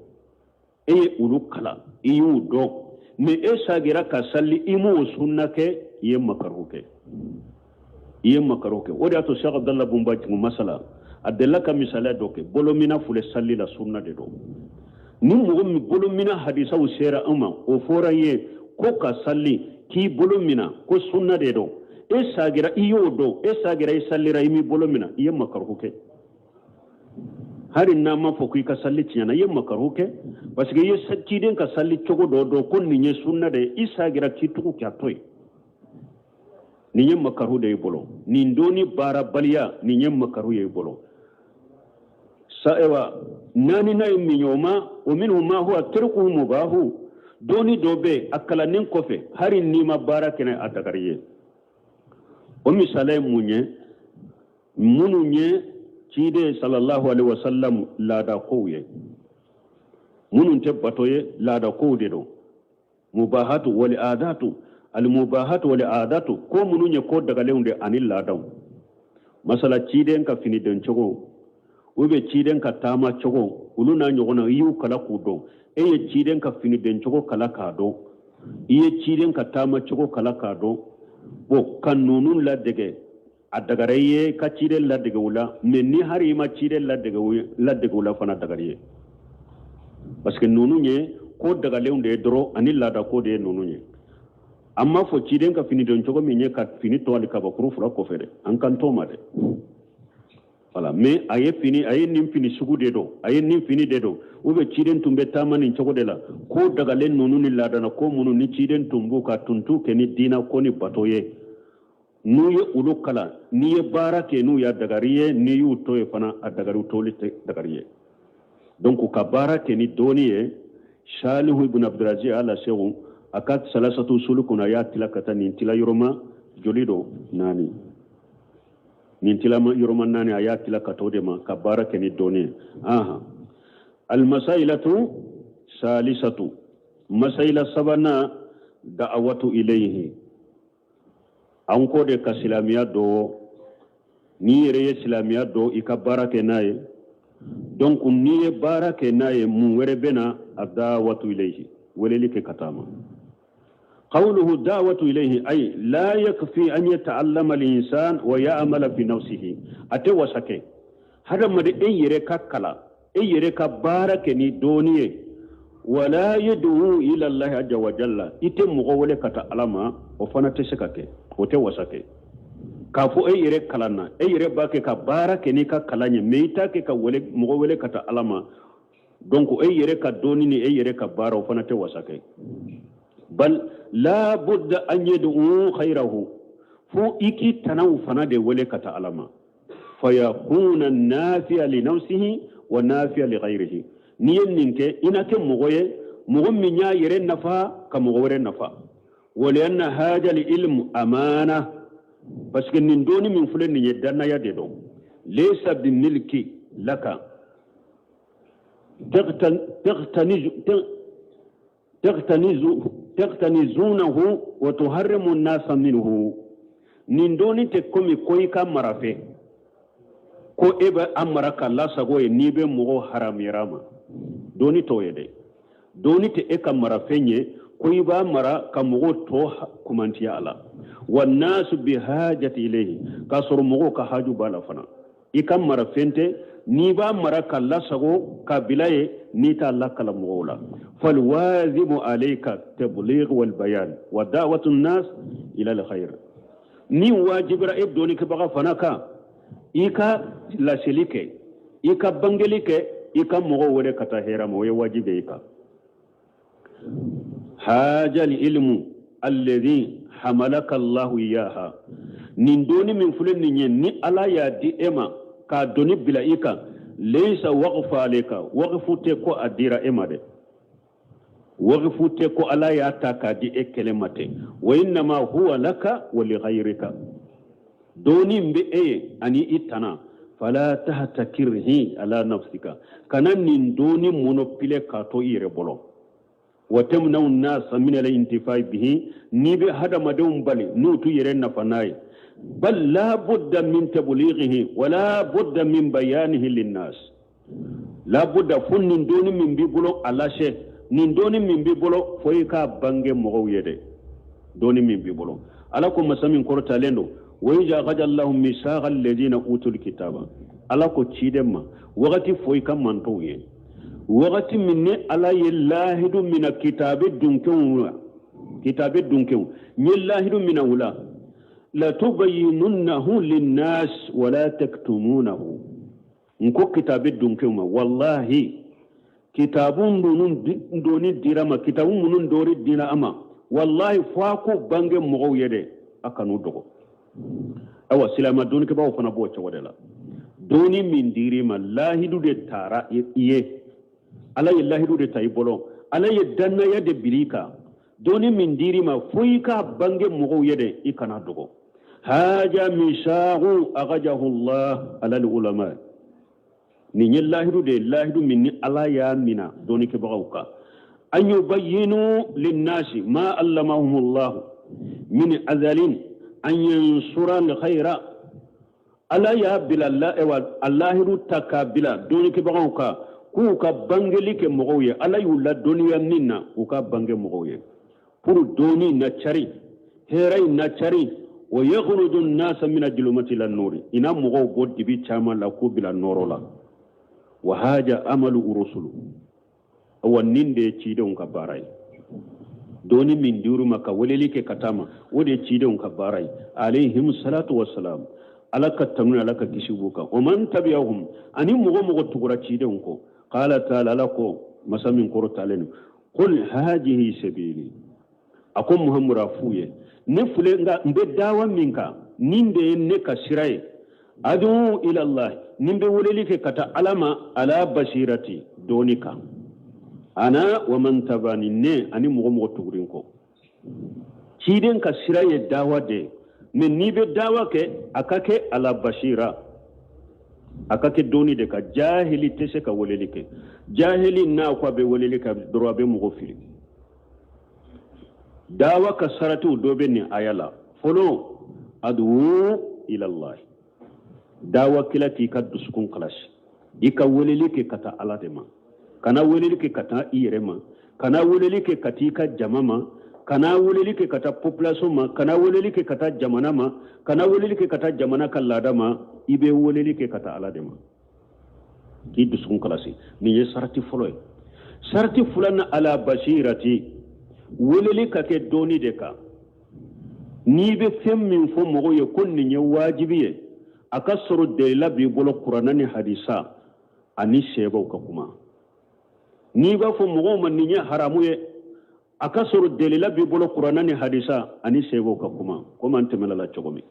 e ulu kala iyu do me e sagira ka salli imu sunna ke ye makarhu ke ode ato Sheikh Abdallah Bumba mu masala adella ka misala do ke bolomina fule salli la sunna de do ni mogo mi bolo mina hadisa u sera ama o fora ye ko ka salli ki bolo mina ko sunna de do e sagira iyo do e sagira i sallira imi bolo mina iye makarhu ke hari na ma fo ka salli tiana iye makarhu ke parce que ye sakki den ka salli chogo do ko ni nye sunna de i sagira ki tuku kya toy ni nye makarhu de bolo ni ndoni bara baliya ni nye makarhu ye bolo saewa nani na minyoma o minhu ma huwa tarkuhu mubahu doni dobe akala nin kofe hari ni ma barakene adagariye o misale munye mununye cide sallallahu alaihi wasallam lada kowye munun te batoye lada kowde do mubahatu wal adatu al mubahatu wal adatu ko mununye ko daga lewnde anil ladaw masala cide ka fini den chogo ube ciden ka tama chogo uluna nyogona yu kala kudo eye ciden ka fini den chogo kala kado iye ciden ka tama chogo kala kado bo kanunun la dege adagareye ka ciden la dege wula menni hari ma ciden la dege wula fana dagariye parce que nununye ko daga leunde dro anil la da ko de nununye amma fo ciden ka fini den chogo menye ka fini to ali ka ba kuru fura ko fere an kan to ma de voilà mais aye nim fini sugu de do aye nim fini de do ube ciden tumbe tamani chogo de la ko daga len nonu ni ladana ko munu ni ciden tumbu ka tuntu ke ni dina ko ni batoye nuye ulu kala ni bara ke nu ya dagariye ni yu toye fana adagaru tolite dagariye donc ka bara ke ni doniye Salihu ibn Abdulaziz ala shehu akat salasatu sulukuna ya tilakata ni tila yoroma jolido nani nintila yoroma nani ayati la katode ma kabara keni doni aha al masailatu salisatu masaila sabana da'awatu ilayhi anko de kasilamiya do ni yere islamiya do ikabara kenaye donc ni bara kenaye mu were bena adawatu ilayhi weleli ke katama قوله دعوة إليه أي لا يكفي أن يتعلم الإنسان ويعمل في نفسه أتوى سكي هذا ما أي ركا كلا أي ركا باركني دوني ولا يدعو إلى الله عز وجل إتم مغولة كتعلم وفنا تسكك وتوى سكي كافو أي ركا كلانا أي ركا كباركني كلاني ميتا مغولة كتعلم دونك أي ركا دوني أي ركا بار وفنا توى سكي بل لا بد أن يدعو خيره فو إكي تنو فنادي ولك تعلم فيكون النافع لنفسه ونافع لغيره نين نينك إنك مغمي يرين نفا كمغورين نفا ولأن هذا العلم أمانة بس كنن دوني من فلن يدنا يددو ليس بالملك لك تغتنزونه وتحرم الناس منه نندوني تكومي كويكا مرافي كو إبا أمرك الله سغوي نيبه مغو حرام يراما doni to yede doni te e kam mara fenye koy ba mara kam go to kumanti ala wan nas bi hajati ilayhi kasur mugo ka haju bala fana ikam mara fente ni ba mara kala sago kabilaye ni ta Allah kala mugola fal wazibu alayka tabligh wal bayan wa da'watu an-nas ila al-khair ni wajibra ibdoni ke baga fanaka ika la selike ika bangelike ika mugo wore kata hera mo wajibe ika haja al-ilmu alladhi hamalaka Allah iyaha nin doni min fulen ni ala ya di ema ka doni bila ika laysa waqfa alayka waqfute ko adira emade waqfute ko ala ya taka di ekelemate wa inna ma huwa laka wa li ghayrika doni mbe ani itana fala tahtakirhi ala nafsika kanan nin doni monopile ka to ire bolo وتمنع الناس من الانتفاع به نيبي هذا مدوم بالي نوتو يرن فناي بل لا بد من تبليغه ولا بد من بيانه للناس لا بد فن دون من بيبلو على شيء نندون من بيبلو فويكا بانغي مغو يدي دون من بيبلو ألاكم مسامين كورتا لندو ويجا غجا اللهم ميثاق الذين اوتوا الكتاب ألاكو تشيدما وغتي فويكا منتوي وقت من على يلاهد من كتاب الدنكون كتاب الدنكون يلاهد من أولا لا تبيننه للناس ولا تكتمونه نكو كتاب الدنكون والله كتاب دون الدرامة كتاب من دور الدرامة والله فاكو بانج مغوية أكنو دغو أو سلامة دونك باو فنبوة ودلا دوني من ديرما لاهد دي تارا إيه ala yallahidu de tay bolo ala yaddanna yade birika doni min dirima fuika bange mugo yede ikana dogo haja mishahu agajahu Allah ala ulama ni yallahidu de lahidu minni ala ya mina doni ke bagauka an yubayyinu linnasi ma allamahum Allah min azalin an yansura alkhaira ala ya bilalla wa allahidu takabila doni ke bagauka ku ka bangeli ke mogoye ala yulla duniya minna ku ka bange mogoye pour doni na chari heray na chari wa yakhruju an-nas min al-zulumati ila an-nur ina mogo boddi bi chama la ku bila norola wa haja amalu rusulu awanninde chidon ka barai doni min duru maka waleli ke katama wode chidon ka barai alaihim salatu wassalam alaka tamna alaka kishibuka wa man tabi'ahum ani mogo tugura chidon ko قال تعالى لكم مسامين كورتا لين قل هذه سبيلي أكون مهم رافوية نفلنغا مبداوا منكا نيندي نكا سراي أدعو إلى الله نيندي وليك كتا علما على بشيرتي دونيكا أنا ومن تباني ني أني مغم غتورينكو كيدن كسراي دعوة دي من نيبي دعوة كي أكاكي على بشيرة akake doni de ka jahili tese ka wolelike jahili na kwa be wolelike dro be mo gofiri dawa ka saratu do be ni ayala folo adu ila Allah dawa kilati ka duskun kalash ika wolelike kata aladema kana wolelike kata irema kana wolelike katika jamama kana wolelike kata population ma kana wolelike kata jamana ma kana wolelike kata jamana kalladama ibe wolelike kata aladema ki dusun kalasi ni ye sarati folo sarati fulana ala basirati wolelika ke doni deka ni be fem min fo mogo ye konni nye wajibiye akasoro de la bi bolo qur'ana ni hadisa ani sheba ka kuma ni ba fo mogo man ni haramu ye akasoro delila bi bolo qur'ana ni hadisa ani sego ka kuma ko man temela la chogomi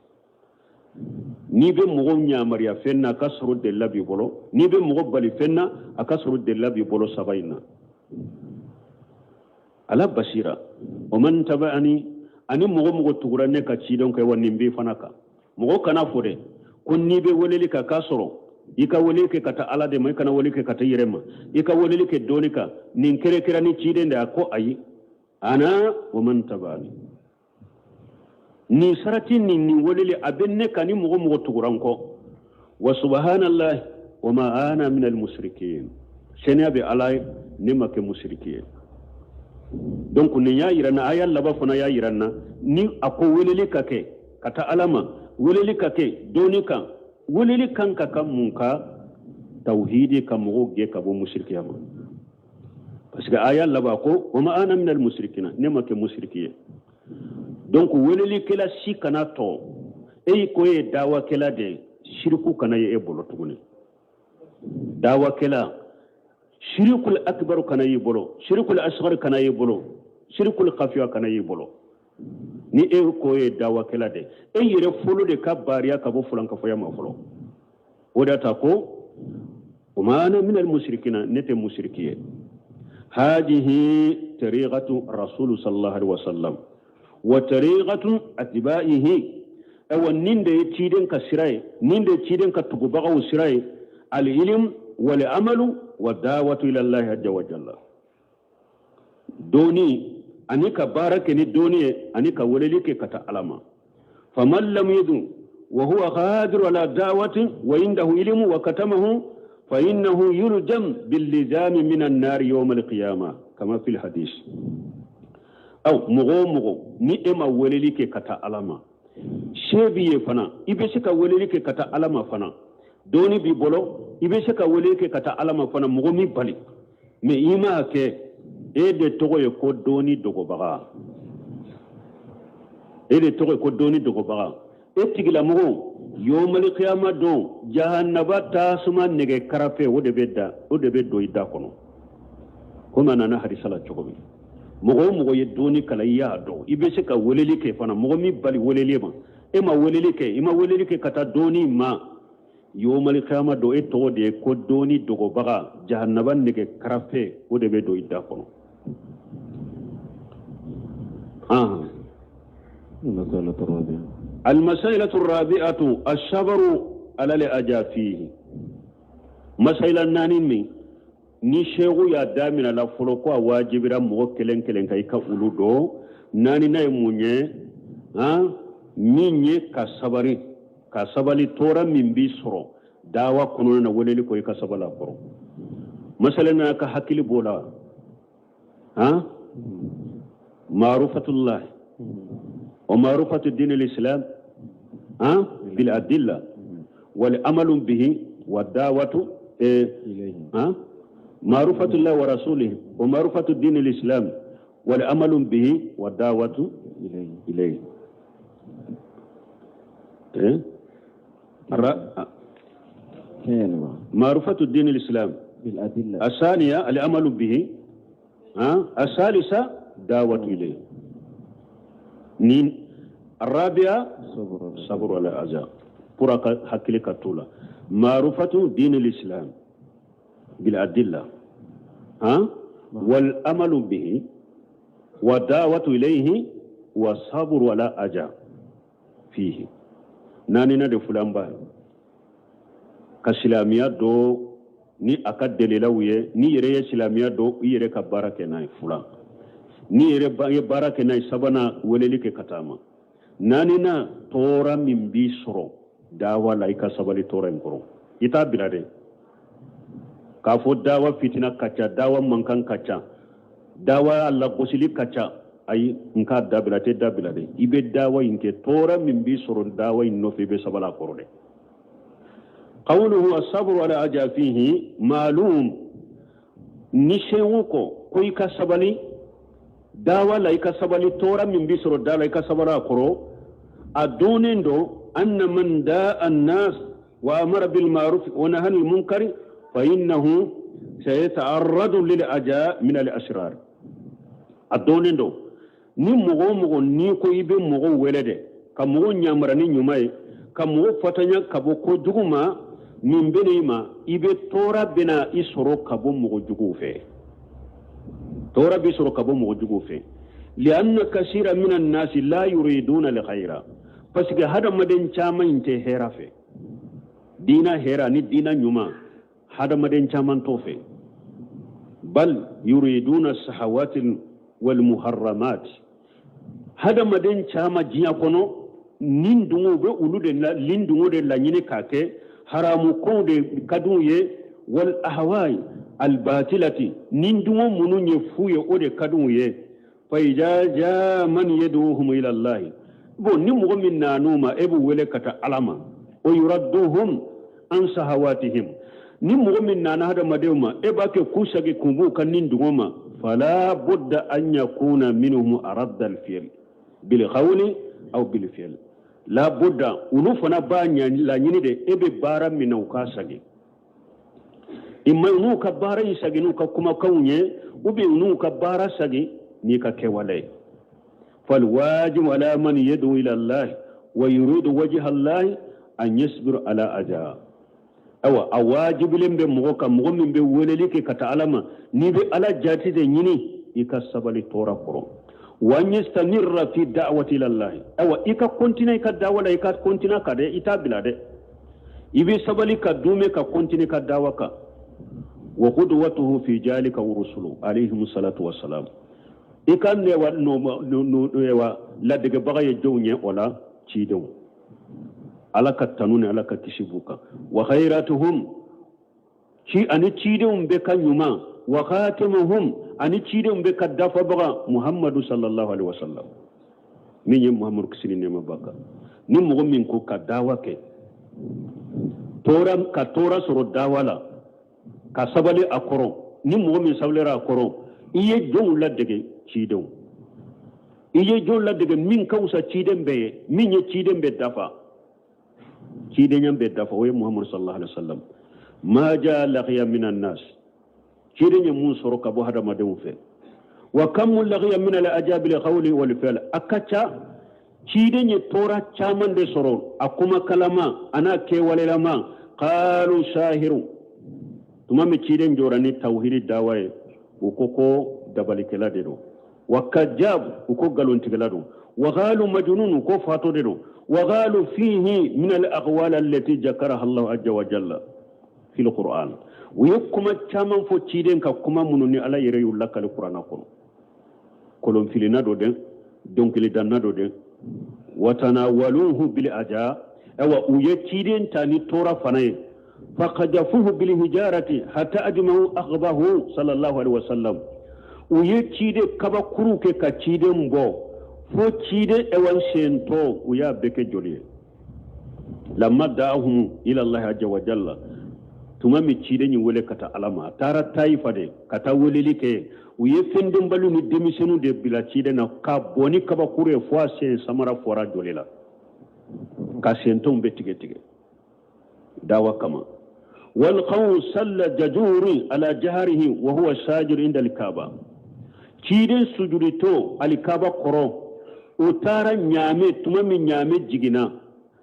ni be mogo nyamariya fenna akasoro delila bi bolo ni be mogo bali fenna akasoro delila bi bolo sabaina ala basira o man tabani ani mogo tugurane ka cidon kay wonni be fanaka mogo kana fode kon ni be woleli ka kasoro ika wolike kata ala de may kana wolike kata yirema ika wolike donika nin kere ni cidende ko ayi ana wa man tabani ni sarati ni wolele abenne kani mugo tuguranko wa subhanallah wa ma ana min al musrikin senya be alay ne make mushriki donc ni ya yirana ayal laba fana ya yirana ni ako weleli kake kata alama weleli kake doni kan weleli kan ka munka tauhidi kamugo ge kabo mushriki ama parce que ayal laba ko wama ana min al mushrikina ne make mushriki donc weleli kala si kana to ko e dawa kala de shirku kana ye bolo tuguni dawa kala shirkul akbar kana ye bolo shirkul asghar kana ye bolo shirkul khafiya kana ye bolo ni ko e dawa kala de yere folo de kabariya kabo fulan ka foya ma folo ودata ko وما أنا من المشركين نت مشركين هذه طريقة الرسول صلى الله عليه وسلم وطريقة أتباعه أو نند تيدن كسراي نند تيدن كتبغى وسراي العلم والعمل والدعوة إلى الله عز وجل دوني أنك بارك دوني أنك وللك كتعلم فمن لم يدن وهو قادر على دعوة وعنده علم وكتمه فإنه يلجم باللزام من النار يوم القيامة كما في الحديث أو مغو نئما وللك كتعلم شبيه فنا إبسك وللك كتعلم فنا دوني بيبولو إبسك وللك كتعلم فنا مغمي بالي مي إما كي إيدي توغو يكو دوني دوغو بغا إيدي توغو يكو دوني دوغو بغا إتغلا مغو يوم القيامة دون جهنبا تاسما نغي كرافي ودبه دو يدا كونو كما نانا حديث الله چوغوبي مغو يدوني كلا يا دو إبسك وللي كي فانا مغو مي بالي وللي ما إما وللي كي كتا دوني ما يوم القيامة دو إتو دي كو دوني دوغو بغا جهنبا نغي كرافي ودبه دو يدا كونو المسألة الرابعة المسألة الرابعة الصبر على الأجا فيه مسألة نانين ni shegu ya damina la folo ko wajibira mo kelen kay ka uludo nani nay munye minye ka sabali tora mimbi soro dawa kuno na woleli ko ka sabala ko masalan ka hakili bola ma'rifatullah wa ma'rifatu din al-islam bil adilla wal amalu bihi wa da'watu ilayhi معرفة الله ورسوله ومعرفة الدين الإسلام والعمل به والدعوة إليه معرفة الدين الإسلام بالأدلة الثانية العمل به الثالثة دعوة إليه الرابعة صبر على الأذى بركة حكي كتولا معرفة دين الإسلام بالأدلة والأمل به والدعوة إليه والصبر ولا أجا فيه ناني ندي فلان با كسلامية دو ني أكاد دليلوية ني يري سلامية دو يري كبارك ناي فلان ني يري بارك ناي سبنا وليلك كتاما ناني نا تورا من بيسرو دعوة لايكا سبالي تورا انكرو إتا بلادي kafo dawa fitina kacha dawa mankan kacha dawa alla gosili kacha ay nka dabila de ibe dawa inke tora min bi soro dawa inno fe be sabala korode qawluhu as-sabru ala ajafihi ma'lum nishenko koy ka sabali dawa la ka sabali tora min bi soro dawa ka sabala koro adonendo anna man da an-nas wa amara bil ma'ruf wa nahaa anil munkar فإنه سيتعرض للأجاء من الأشرار الدونين دو ني مغو ني كو يبي مغو ولده كمغو نيامراني نيوماي كمغو فتانيا كبو كو جوغما من بنيما يبي تورا بنا إسرو كبو مغو جوغو في تورا بيسرو كبو مغو جوغو في لأن كثير من الناس لا يريدون الخير فسك هذا مدن چاما انته هيرا في دينا هيرا ني دينا نيوما هذا مدين شامان توفي بل يريدون الشهوات والمحرمات هذا مدين شاما جيا كونو نين دونو بي اولود لين دونو دي لا ني كاكي حرام كون دي كادويه والاهواء albatilati nindumo munun yefuye ode kadun ye fa ijaja man yaduhum ila allah bo ni mo min nanuma ebu wele kata alama o yuradduhum an sahawatihim ni mo min nana hada madewma e ba ke kusage kumbu kan ninduma fala budda an yakuna minhum aradda al-fi'l bil qawli aw bil fi'l la budda unu fana ba la nyini de ebe bara minau ka sage imma unu ka bara sage nu ka kuma kaunye ubi unu ka bara sage ni ka kewale fal wajib ala man yadu ila allah wa yuridu wajha allah an yasbir ala aja awa awajib lembe mo ka mo min be weleli ke kata alama ni be ala jati de nyini ika sabali tora koro wanyastamirra fi da'wati lillahi awa ika continue ka dawala ika continue ka de ita bilade ibi sabali ka dume ka continue ka dawaka wa qudwatuhu fi jalika wa rusulu alayhi salatu wassalam ika ne wa no wa la daga bagaye jownye wala ciidon alaka tanune alaka kishibuka wa khairatuhum ci ani ciidon be kanyuma wa khatimuhum ani ciidon be kaddafa baga muhammadu sallallahu alaihi wasallam min yi muhammadu kisini ne mabaka ni mo min ko kadawa ke tora soro dawala ka sabali akoro ni mo min sablera akoro iye jon la dege ciidon iye jon la dege min kausa ciiden be min ye ciiden be dafa ciiden yam be dafa way muhammadu sallallahu alaihi wasallam ma ja laqiya minan nas ciiden mun soro ka bo hada madum fe wa kam laqiya min al ajab li qawli wal fi'l akacha ciiden ye tora chaman de soro akuma kalama ana ke walelama qalu shahiru tuma mi ciiden jorani tauhid dawaye ukoko dabalikela de do wa kajab uko galontigela do wa qalu majnun ko fato de do wa qalu fihi min al aqwal allati zakaraha Allah azza wa jalla fi al Qur'an ويكما تامن فو تشيدن كا كما منوني على يري يولا كال قران كون كولون فيلنا دو دين دونك لي دانا دو دين وتناولوه بالاجا او ويتشيدن تاني تورا فناي فقذفوه بالهجاره حتى اجمعوا اخباه صلى الله عليه وسلم ويتشيد كبا كروكي كا تشيدن بو فو تشيدن ايوان سينتو ويا بك جولي لما دعاهم الى الله عز وجل tuma mi ciide ni wole kata alama tara taifa de kata woleli ke uye fendem balu ni demisenu de bila ciide na ka boni kaba kure fois sen samara fora jolela ka sentom be tige tige dawa kama wal qaw salla jajuri ala jahrihi wa huwa sajir inda al kaaba ciide sujudito al kaaba koro o tara nyame tuma mi nyame jigina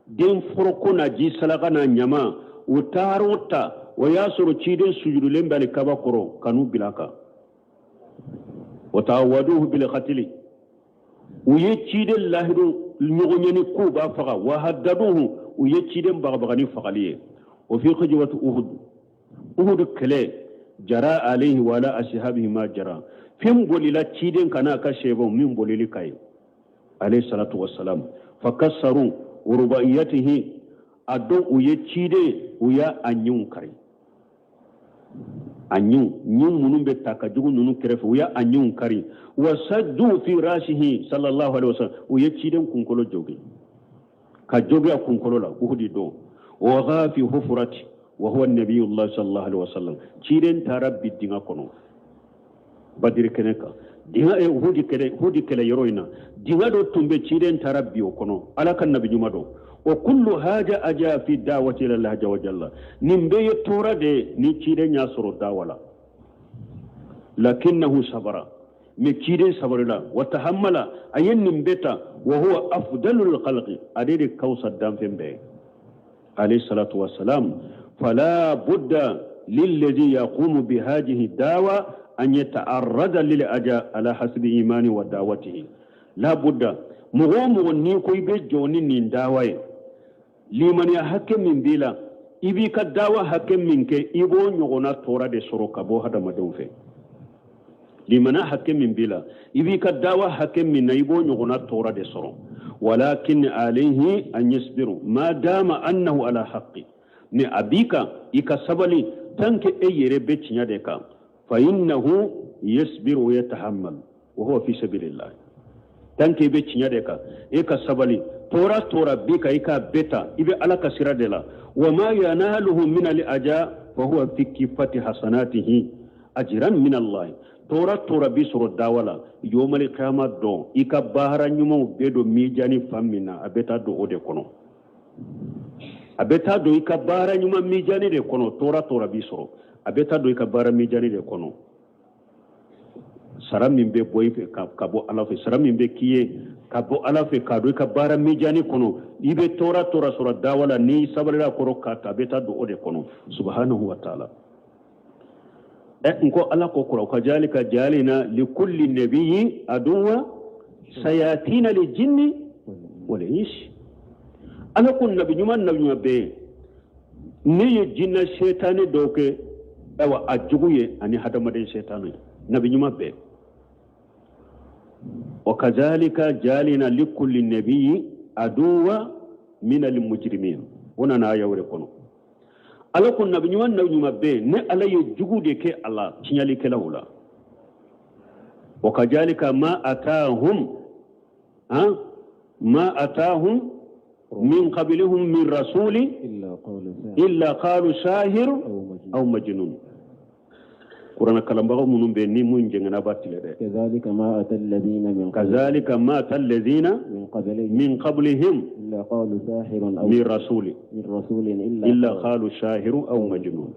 den forko na ji salaka na nyama o tarota وياسر تشيدن سجود لمبا لكبا قرو كانوا بلاكا وتعودوه بالقتل ويتشيدن لاهدو نغنيني كوبا فغا وهددوه ويتشيدن بغبغني فغليه وفي خجوة أهد كلي جرى عليه ولا أصحابه ما جرى فيم بولي لا تشيدن كانا كشيبو من بولي لكاي عليه الصلاة والسلام فكسروا وربائيته أدو ويتشيدن ويا أنيون كري anyu nyum munum be takajugu nunu kerefu uya anyun kari wasaddu fi rasihi sallallahu alaihi wasallam uye chiden kunkolo jogi ka jogi kunkolo la uhudi do wa ghafi hufrati wa huwa nabiyullah sallallahu alaihi wasallam chiden tarabbi dinga kono badir keneka dinga e hudi kele yoroina dinga do tumbe chiden tarabbi o kono ala kan nabi nyuma do وكل هذا أجا في الدعوة إلى الله عز وجل نمبي تورا دي نيشيري نياسر الدعوة لكنه صبر مكيري صبر لا وتحمل أين نمبتا وهو أفضل الخلق أدير كوس الدم في مبي عليه الصلاة والسلام فلا بد للذي يقوم بهذه الدعوة أن يتعرض للأجا على حسب إيمانه ودعوته لا بد مغوم نيكو يبجوني نين دعوة liman ya hakke min bila ibi ka dawa hakke min ke ibo nyogona tora de soro kabo hada madon fe liman hakke min bila ibi ka dawa hakke min na ibo nyogona tora de soro walakin alayhi an yasbiru ma dama annahu ala haqqi ni abika ika sabali تنك أي ربيت يدك فإنه يصبر ويتحمل وهو في سبيل الله تنك بيت يدك إيكا سبالي تورا بك إيكا بيتا إبي على كسر دلا وما يناله من الأجاء فهو في كفة حسناته أجرا من الله تورا بيسر الداولا يوم القيامة دون إيكا باهرا نيمو بيدو ميجاني فامنا أبيتا دو أودي كونو أبيتا دو إيكا باهرا نيمو ميجاني دي كونو تورا بيسر أبيتا دو إيكا باهرا ميجاني دي كونو sara min be boy ka bo ala fe sara min be kiye ka bo ala fe ka do ka bara mijani kono ibe tora sura dawala ni sabarira koro ka ta beta do ode kono subhanahu wa ta'ala nko ala ko koro ka jalika jalina li kulli nabiyyi aduwa sayatina li jinni wal ins ala kun nabi nyuma be ni jinna shaytani doke awa ajuguye ani hadamaden shaytani nabi nyuma be وكذلك جالنا لكل نبي عدوا من المجرمين هنا نايا وركونو ala ko nabi nyuma be ne ala ye jugude ke ala tinyali ke lawla wa kajalika ma atahum min qablihim min rasulin illa qalu sahir aw majnun Qur'ana kalambago munum be ni mun jengana batile de كذلك ما أتى الذين من قبلهم إلا قالوا ساحر أو من رسول إلا قالوا شاهر أو مجنون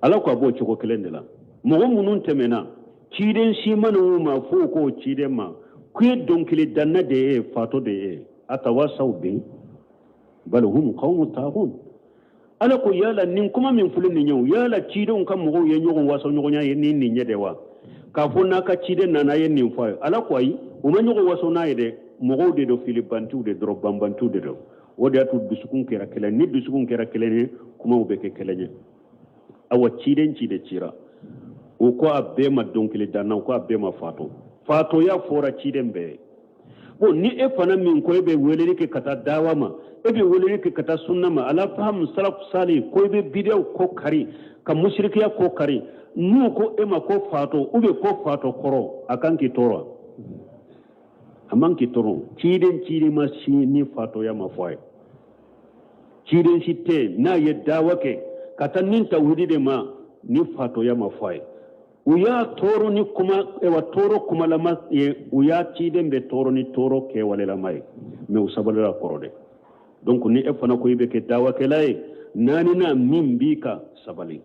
ala ko abo choko kelendela mo munun temena ciden simanu ma fuko ciden ma kuye donkili danna de fato de atawasaw bi bal hum qawmun taghun ala ko yala nin kuma min fulin ni nyaw yala cidon kan mo ye nyogon waso nyogon ya nin ni nyede wa ka fonna ka ciden na yen nin fa ala ko ay o ma nyogon waso na yede mo de do filibantu de dro bambantu de do wodi atu dusukun kera kelen ni dusukun kera kelen kuma o be ke kelenye awa ciden cide cira o ko abbe ma donkili danna ko abbe ma fato ya fora ciden be bo ni e fana min ko be weleli ke kata dawama ebe weleli ke kata sunna ma ala faham salaf salih ko be bid'ah ko kari ka mushrikiya ko kari nu ko e ma ko fato ube ko fato koro akan ki toro aman ki toro ciden ma shi ni fato ya ma foy ciden shi te na ye dawake kata nin tawhidi de ma ni fato ya ma foy uya toro ni kuma ewa toro kuma lama ye uya ciden be toro ni toro ke wale lamai me usabalira korode donc ni e fana ko ibe ke dawa ke lay nani na min bika sabali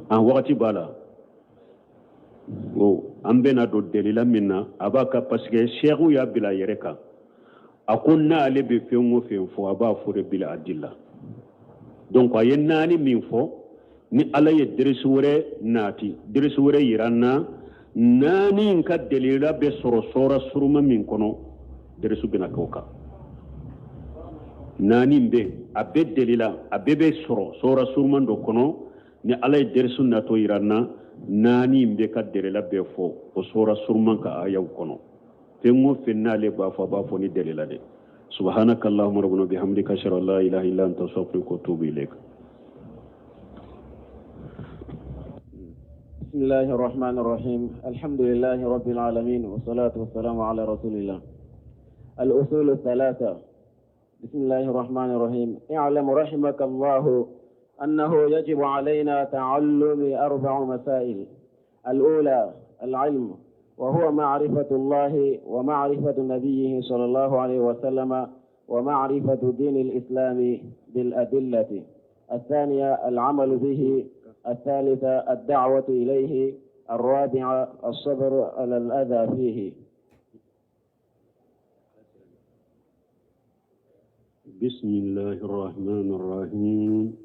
an wakati bala o ambe na do delila minna abaka parce que cheikhu ya bila yereka akunna ale be fengo fo aba fure bila adilla donc ayen nani min fo ni ala ye deresure nati deresure yiranna nani nka delila be sora suruma min kono deresu bina kawka nani mbe abe delila abe be sora suruma do kono ni ala ye deresu nato yiranna nani mbe ka delila be fo o sora suruma ka ayaw kono fengo fennale ba fo ni delila de subhanakallahumma rabbana bihamdika ashhadu an la ilaha illa anta astaghfiruka wa atubu ilaik بسم الله الرحمن الرحيم الحمد لله رب العالمين والصلاة والسلام على رسول الله الأصول الثلاثة بسم الله الرحمن الرحيم اعلم رحمك الله أنه يجب علينا تعلم 4 مسائل الأولى العلم وهو معرفة الله ومعرفة نبيه صلى الله عليه وسلم ومعرفة دين الإسلام بالأدلة الثانية العمل به الثالثة الدعوة إليه الرابعة الصبر على الأذى فيه بسم الله الرحمن الرحيم